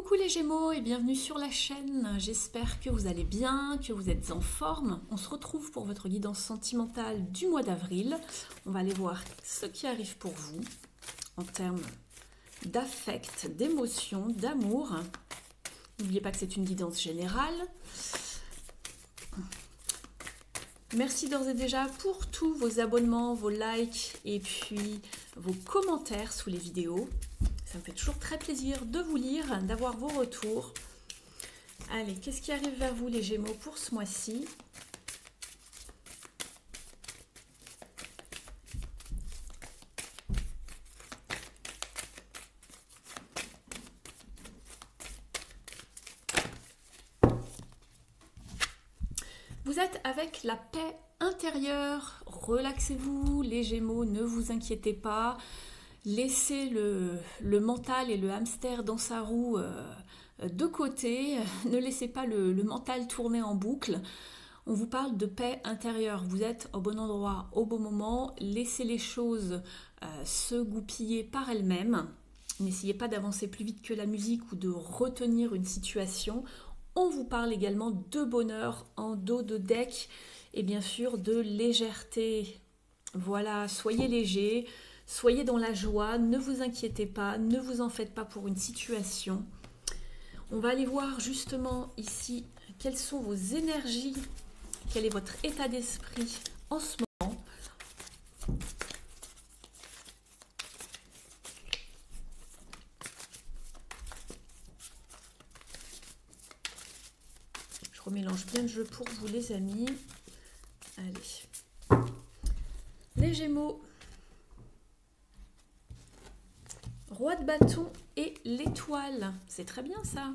Coucou les Gémeaux et bienvenue sur la chaîne, j'espère que vous allez bien, que vous êtes en forme. On se retrouve pour votre guidance sentimentale du mois d'avril. On va aller voir ce qui arrive pour vous en termes d'affect, d'émotion, d'amour. N'oubliez pas que c'est une guidance générale. Merci d'ores et déjà pour tous vos abonnements, vos likes et puis vos commentaires sous les vidéos. Ça me fait toujours très plaisir de vous lire, d'avoir vos retours. Allez, qu'est-ce qui arrive vers vous les Gémeaux pour ce mois-ci? Vous êtes avec la paix intérieure. Relaxez-vous les Gémeaux, ne vous inquiétez pas. Laissez le mental et le hamster dans sa roue de côté. Ne laissez pas le mental tourner en boucle. On vous parle de paix intérieure. Vous êtes au bon endroit, au bon moment. Laissez les choses se goupiller par elles-mêmes. N'essayez pas d'avancer plus vite que la musique ou de retenir une situation. On vous parle également de bonheur en dos de deck et bien sûr de légèreté. Voilà, soyez léger. Soyez dans la joie, ne vous inquiétez pas, ne vous en faites pas pour une situation. On va aller voir justement ici quelles sont vos énergies, quel est votre état d'esprit en ce moment. Je remélange bien le jeu pour vous les amis. Allez. Les Gémeaux. Roi de bâton et l'étoile, c'est très bien ça.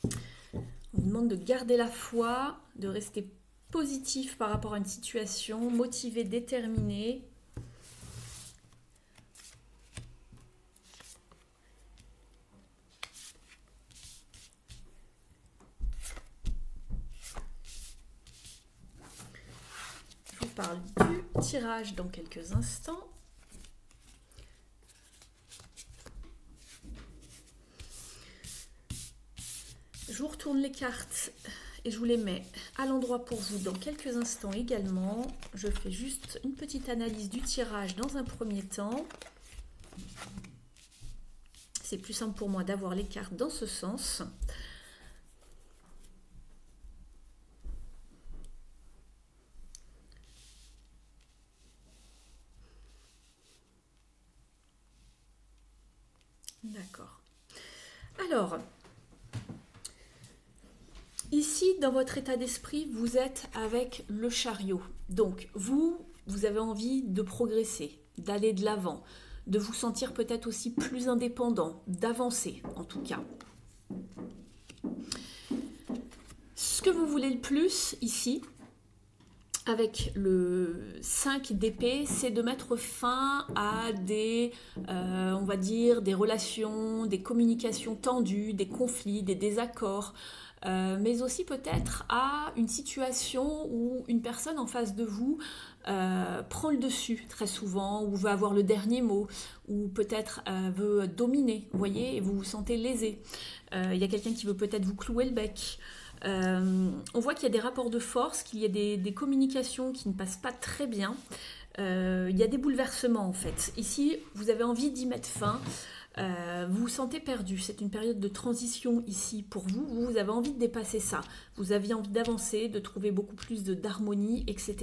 On vous demande de garder la foi, de rester positif par rapport à une situation, motivé, déterminé. Je vous parle du tirage dans quelques instants. Je vous retourne les cartes et je vous les mets à l'endroit pour vous dans quelques instants également. Je fais juste une petite analyse du tirage dans un premier temps. C'est plus simple pour moi d'avoir les cartes dans ce sens. D'accord. Alors... ici, dans votre état d'esprit, vous êtes avec le chariot. Donc, vous avez envie de progresser, d'aller de l'avant, de vous sentir peut-être aussi plus indépendant, d'avancer en tout cas. Ce que vous voulez le plus ici, avec le 5 d'épée, c'est de mettre fin à des, on va dire, des relations, des communications tendues, des conflits, des désaccords, mais aussi peut-être à une situation où une personne en face de vous prend le dessus très souvent, ou veut avoir le dernier mot, ou peut-être veut dominer, vous voyez, et vous vous sentez lésé. Il y a quelqu'un qui veut peut-être vous clouer le bec. On voit qu'il y a des rapports de force, qu'il y a des communications qui ne passent pas très bien. Il y a des bouleversements en fait. Ici, vous avez envie d'y mettre fin. Vous vous sentez perdu. C'est une période de transition ici pour vous. Vous avez envie de dépasser ça. Vous aviez envie d'avancer, de trouver beaucoup plus d'harmonie, etc.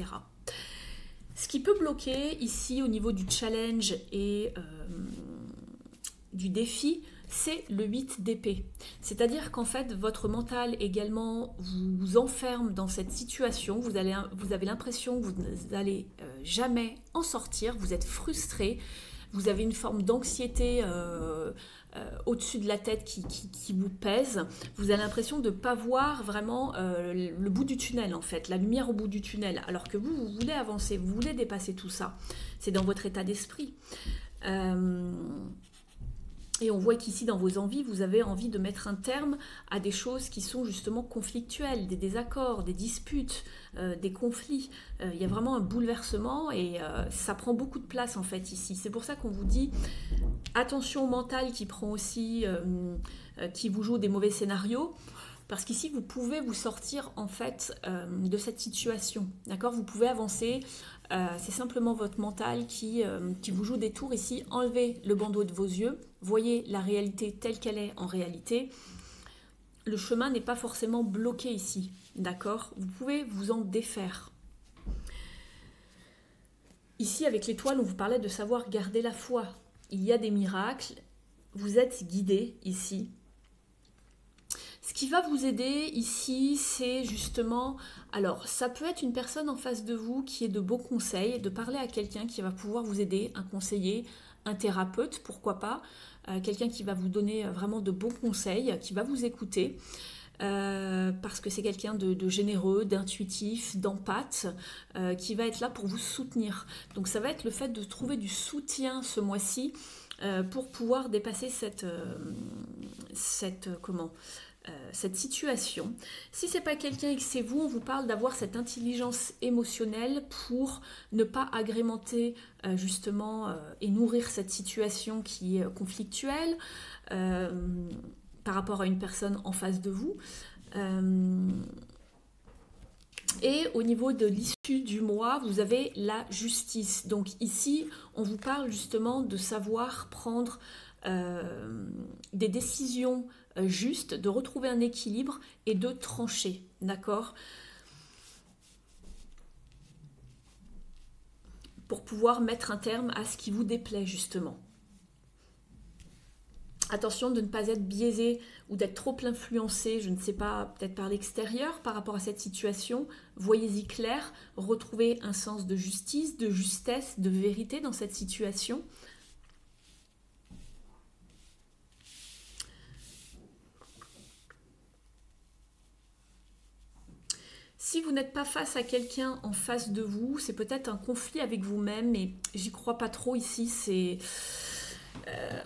Ce qui peut bloquer ici au niveau du challenge et du défi, c'est le 8 d'épée. C'est-à-dire qu'en fait, votre mental également vous enferme dans cette situation. Vous avez l'impression que vous n'allez jamais en sortir. Vous êtes frustré. Vous avez une forme d'anxiété au-dessus de la tête qui vous pèse. Vous avez l'impression de ne pas voir vraiment le bout du tunnel, en fait, la lumière au bout du tunnel. Alors que vous voulez avancer, vous voulez dépasser tout ça. C'est dans votre état d'esprit. Et on voit qu'ici, dans vos envies, vous avez envie de mettre un terme à des choses qui sont justement conflictuelles, des désaccords, des disputes, des conflits. Il y a vraiment un bouleversement et ça prend beaucoup de place en fait ici. C'est pour ça qu'on vous dit attention au mental qui prend aussi, qui vous joue des mauvais scénarios. Parce qu'ici, vous pouvez vous sortir en fait de cette situation. D'accord? Vous pouvez avancer. C'est simplement votre mental qui vous joue des tours ici. Enlevez le bandeau de vos yeux. Voyez la réalité telle qu'elle est en réalité. Le chemin n'est pas forcément bloqué ici. D'accord? Vous pouvez vous en défaire. Ici, avec l'étoile, on vous parlait de savoir garder la foi. Il y a des miracles. Vous êtes guidé ici. Ce qui va vous aider ici, c'est justement, alors ça peut être une personne en face de vous qui est de beaux conseils, de parler à quelqu'un qui va pouvoir vous aider, un conseiller, un thérapeute, pourquoi pas, quelqu'un qui va vous donner vraiment de bons conseils, qui va vous écouter, parce que c'est quelqu'un de généreux, d'intuitif, d'empathe, qui va être là pour vous soutenir. Donc ça va être le fait de trouver du soutien ce mois-ci pour pouvoir dépasser cette situation. Si c'est pas quelqu'un et que c'est vous, on vous parle d'avoir cette intelligence émotionnelle pour ne pas agrémenter justement et nourrir cette situation qui est conflictuelle par rapport à une personne en face de vous. Et au niveau de l'issue du mois, vous avez la justice. Donc ici, on vous parle justement de savoir prendre des décisions justes, de retrouver un équilibre et de trancher, d'accord? Pour pouvoir mettre un terme à ce qui vous déplaît justement. Attention de ne pas être biaisé ou d'être trop influencé, je ne sais pas, peut-être par l'extérieur par rapport à cette situation. Voyez-y clair, retrouvez un sens de justice, de justesse, de vérité dans cette situation. Si vous n'êtes pas face à quelqu'un en face de vous, c'est peut-être un conflit avec vous-même, mais j'y crois pas trop ici. C'est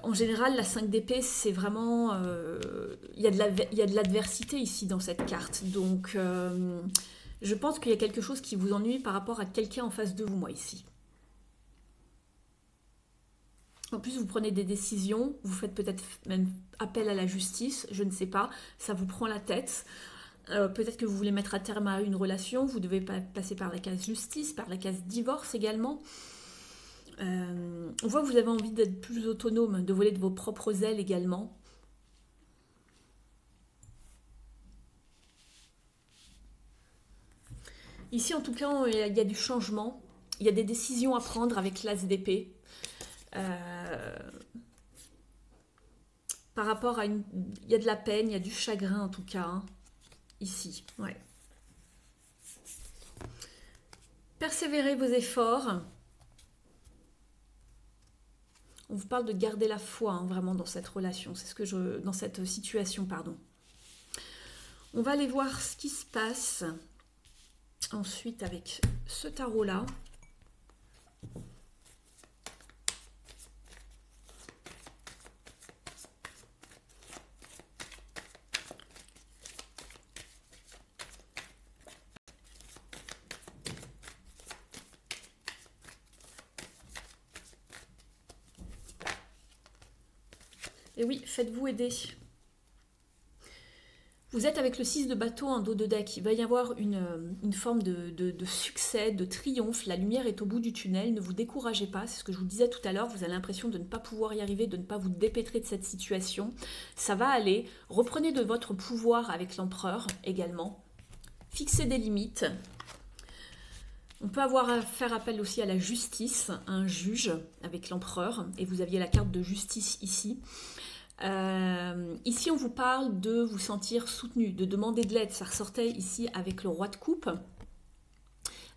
en général, la 5 d'épée, c'est vraiment... il y a de l'adversité ici dans cette carte. Donc, je pense qu'il y a quelque chose qui vous ennuie par rapport à quelqu'un en face de vous, moi, ici. En plus, vous prenez des décisions, vous faites peut-être même appel à la justice, je ne sais pas, ça vous prend la tête. Peut-être que vous voulez mettre à terme à une relation, vous devez passer par la case justice, par la case divorce également. On voit que vous avez envie d'être plus autonome, de voler de vos propres ailes également. Ici, en tout cas, il y a du changement. Il y a des décisions à prendre avec l'as d'épée. Par rapport à une... Il y a de la peine, il y a du chagrin en tout cas. Hein. Ici, ouais. Persévérez vos efforts. On vous parle de garder la foi, hein, vraiment, dans cette relation. C'est ce que je... Dans cette situation, pardon. On va aller voir ce qui se passe ensuite avec ce tarot-là. Et oui, faites-vous aider. Vous êtes avec le 6 de bateau en dos de deck. Il va y avoir une forme de succès, de triomphe. La lumière est au bout du tunnel. Ne vous découragez pas. C'est ce que je vous disais tout à l'heure. Vous avez l'impression de ne pas pouvoir y arriver, de ne pas vous dépêtrer de cette situation. Ça va aller. Reprenez de votre pouvoir avec l'empereur également. Fixez des limites. On peut avoir à faire appel aussi à la justice, à un juge avec l'empereur. Et vous aviez la carte de justice ici. Ici, on vous parle de vous sentir soutenu, de demander de l'aide. Ça ressortait ici avec le roi de coupe.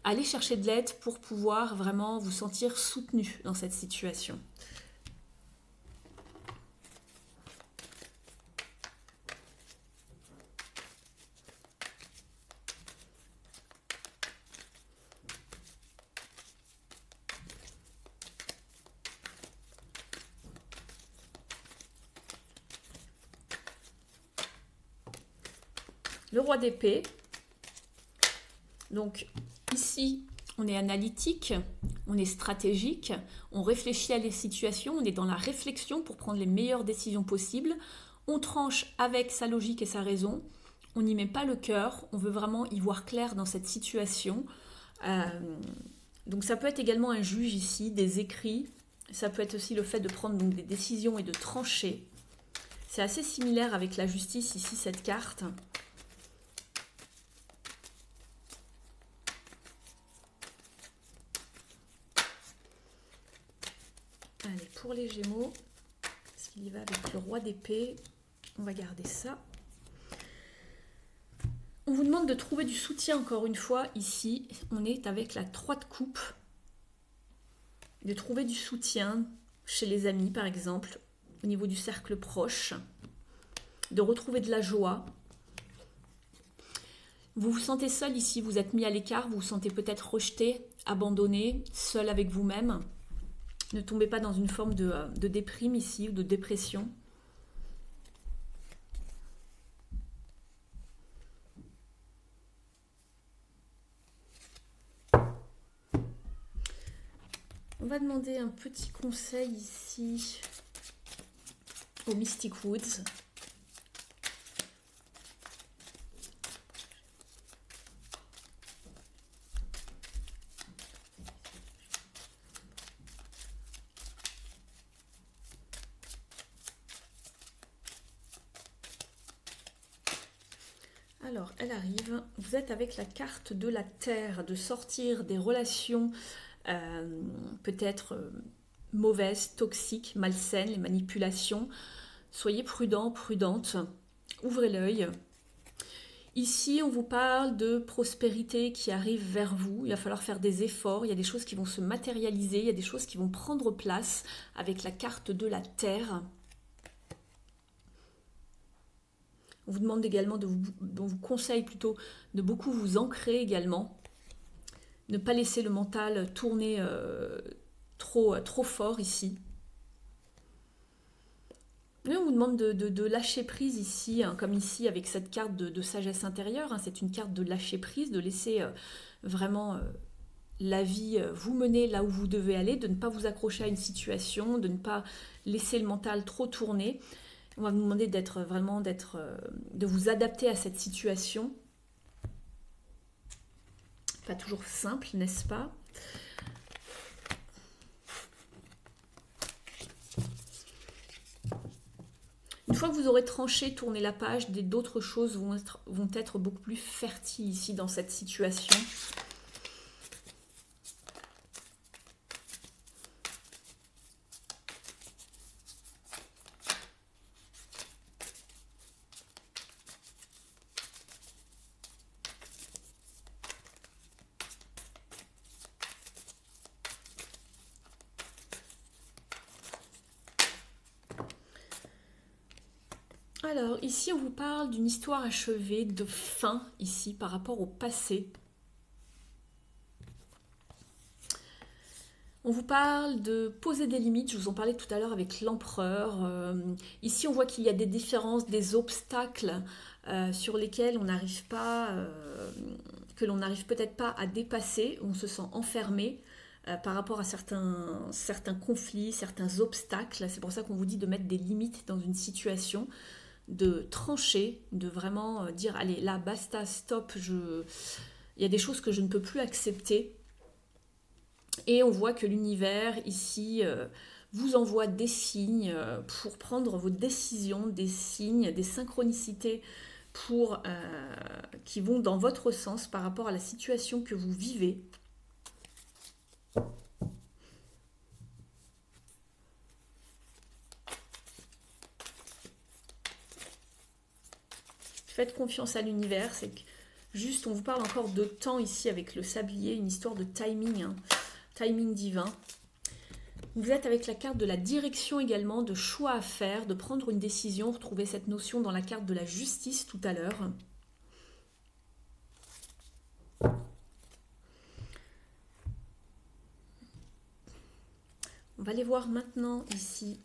Allez chercher de l'aide pour pouvoir vraiment vous sentir soutenu dans cette situation. le roi d'épée. Donc ici, on est analytique, on est stratégique, on réfléchit à les situations, on est dans la réflexion pour prendre les meilleures décisions possibles. On tranche avec sa logique et sa raison. On n'y met pas le cœur, on veut vraiment y voir clair dans cette situation. Donc ça peut être également un juge ici, des écrits. Ça peut être aussi le fait de prendre donc des décisions et de trancher. C'est assez similaire avec la justice ici, cette carte. Allez, pour les Gémeaux, parce qu'il y va avec le roi d'épée, on va garder ça. On vous demande de trouver du soutien encore une fois. Ici, on est avec la 3 de coupe. De trouver du soutien chez les amis, par exemple, au niveau du cercle proche. De retrouver de la joie. Vous vous sentez seul ici, vous êtes mis à l'écart, vous vous sentez peut-être rejeté, abandonné, seul avec vous-même. Ne tombez pas dans une forme de déprime ici ou de dépression. On va demander un petit conseil ici au Mystic Woods. Alors, elle arrive. Vous êtes avec la carte de la Terre, de sortir des relations peut-être mauvaises, toxiques, malsaines, les manipulations. Soyez prudent, prudente. Ouvrez l'œil. Ici, on vous parle de prospérité qui arrive vers vous. Il va falloir faire des efforts. Il y a des choses qui vont se matérialiser. Il y a des choses qui vont prendre place avec la carte de la Terre. On vous demande également, on vous conseille plutôt de beaucoup vous ancrer également. Ne pas laisser le mental tourner trop fort ici. Et on vous demande de lâcher prise ici, hein, comme ici avec cette carte de sagesse intérieure. Hein, c'est une carte de lâcher prise, de laisser vraiment la vie vous mener là où vous devez aller, de ne pas vous accrocher à une situation, de ne pas laisser le mental trop tourner. On va vous demander de vous adapter à cette situation. Pas toujours simple, n'est-ce pas? Une fois que vous aurez tranché, tourné la page, d'autres choses vont être beaucoup plus fertiles ici dans cette situation. Alors, ici, on vous parle d'une histoire achevée, de fin, ici, par rapport au passé. On vous parle de poser des limites, je vous en parlais tout à l'heure avec l'empereur. Ici, on voit qu'il y a des différences, des obstacles sur lesquels on n'arrive pas, que l'on n'arrive peut-être pas à dépasser, on se sent enfermé par rapport à certains conflits, certains obstacles. C'est pour ça qu'on vous dit de mettre des limites dans une situation, de trancher, de vraiment dire allez là basta, stop, il y a des choses que je ne peux plus accepter. Et on voit que l'univers ici vous envoie des signes pour prendre vos décisions, des signes, des synchronicités qui vont dans votre sens par rapport à la situation que vous vivez. Faites confiance à l'univers, c'est que juste on vous parle encore de temps ici avec le sablier, une histoire de timing, hein, timing divin. Vous êtes avec la carte de la direction également, de choix à faire, de prendre une décision. Retrouvez cette notion dans la carte de la justice tout à l'heure. On va aller voir maintenant ici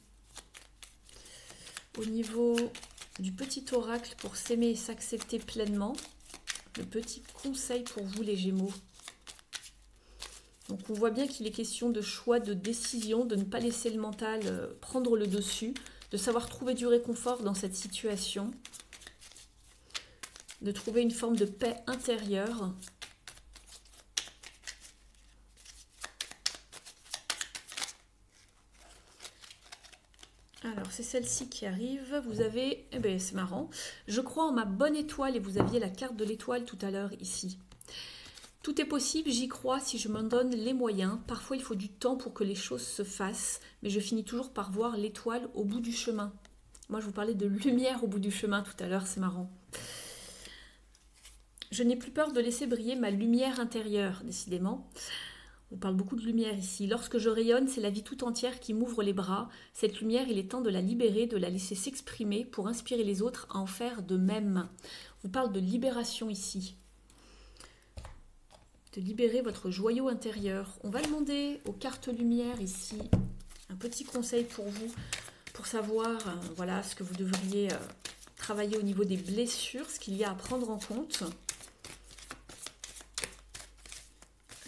au niveau du petit oracle pour s'aimer et s'accepter pleinement. Le petit conseil pour vous les Gémeaux. Donc on voit bien qu'il est question de choix, de décision, de ne pas laisser le mental prendre le dessus, de savoir trouver du réconfort dans cette situation, de trouver une forme de paix intérieure. Alors, c'est celle-ci qui arrive. Vous avez, eh bien, c'est marrant. Je crois en ma bonne étoile et vous aviez la carte de l'étoile tout à l'heure ici. Tout est possible, j'y crois si je m'en donne les moyens. Parfois, il faut du temps pour que les choses se fassent, mais je finis toujours par voir l'étoile au bout du chemin. Moi, je vous parlais de lumière au bout du chemin tout à l'heure, c'est marrant. Je n'ai plus peur de laisser briller ma lumière intérieure, décidément. On parle beaucoup de lumière ici. Lorsque je rayonne, c'est la vie tout entière qui m'ouvre les bras. Cette lumière, il est temps de la libérer, de la laisser s'exprimer pour inspirer les autres à en faire de même. On parle de libération ici. De libérer votre joyau intérieur. On va demander aux cartes lumière ici un petit conseil pour vous, pour savoir voilà, ce que vous devriez travailler au niveau des blessures, ce qu'il y a à prendre en compte.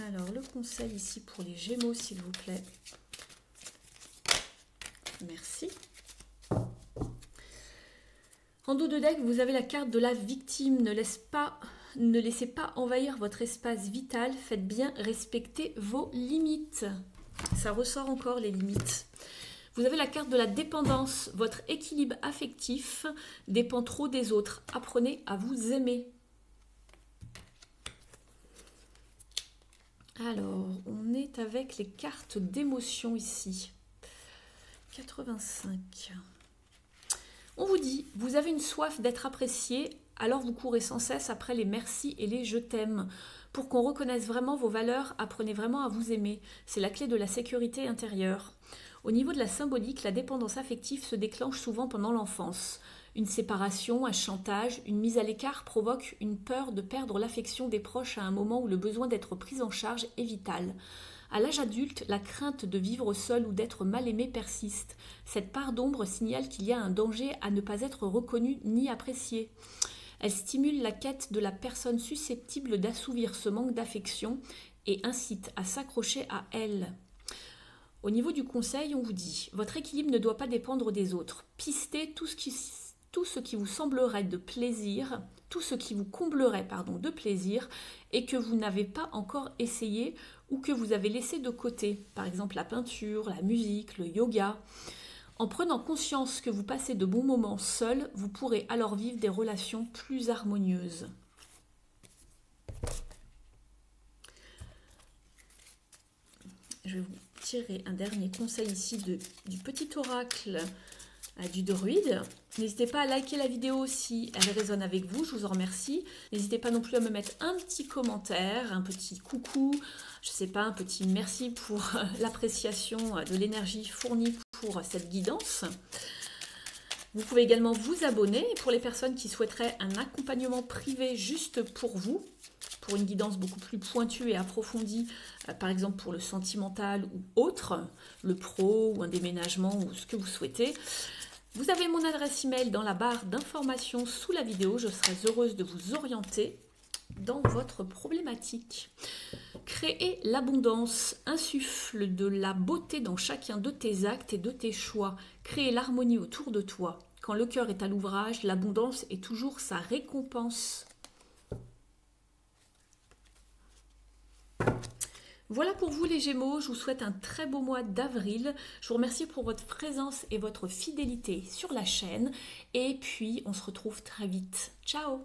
Alors, le conseil ici pour les Gémeaux, s'il vous plaît. Merci. En dos de deck, vous avez la carte de la victime. Ne laissez pas envahir votre espace vital. Faites bien respecter vos limites. Ça ressort encore, les limites. Vous avez la carte de la dépendance. Votre équilibre affectif dépend trop des autres. Apprenez à vous aimer. Alors, on est avec les cartes d'émotion ici. 85. On vous dit, vous avez une soif d'être apprécié, alors vous courez sans cesse après les merci et les je t'aime. Pour qu'on reconnaisse vraiment vos valeurs, apprenez vraiment à vous aimer. C'est la clé de la sécurité intérieure. Au niveau de la symbolique, la dépendance affective se déclenche souvent pendant l'enfance. Une séparation, un chantage, une mise à l'écart provoque une peur de perdre l'affection des proches à un moment où le besoin d'être pris en charge est vital. À l'âge adulte, la crainte de vivre seul ou d'être mal aimé persiste. Cette part d'ombre signale qu'il y a un danger à ne pas être reconnu ni apprécié. Elle stimule la quête de la personne susceptible d'assouvir ce manque d'affection et incite à s'accrocher à elle. Au niveau du conseil, on vous dit, votre équilibre ne doit pas dépendre des autres. Pistez tout ce qui vous semblerait de plaisir, tout ce qui vous comblerait de plaisir et que vous n'avez pas encore essayé ou que vous avez laissé de côté. Par exemple la peinture, la musique, le yoga. En prenant conscience que vous passez de bons moments seuls, vous pourrez alors vivre des relations plus harmonieuses. Je vais vous tirer un dernier conseil ici du petit oracle du druide. N'hésitez pas à liker la vidéo si elle résonne avec vous, je vous en remercie. N'hésitez pas non plus à me mettre un petit commentaire, un petit coucou, je sais pas, un petit merci pour l'appréciation de l'énergie fournie pour cette guidance. Vous pouvez également vous abonner pour les personnes qui souhaiteraient un accompagnement privé juste pour vous, pour une guidance beaucoup plus pointue et approfondie, par exemple pour le sentimental ou autre, le pro ou un déménagement ou ce que vous souhaitez. Vous avez mon adresse email dans la barre d'informations sous la vidéo. Je serai heureuse de vous orienter dans votre problématique. Créer l'abondance, insuffle de la beauté dans chacun de tes actes et de tes choix. Créer l'harmonie autour de toi. Quand le cœur est à l'ouvrage, l'abondance est toujours sa récompense. Voilà pour vous les Gémeaux, je vous souhaite un très beau mois d'avril. Je vous remercie pour votre présence et votre fidélité sur la chaîne. Et puis, on se retrouve très vite. Ciao!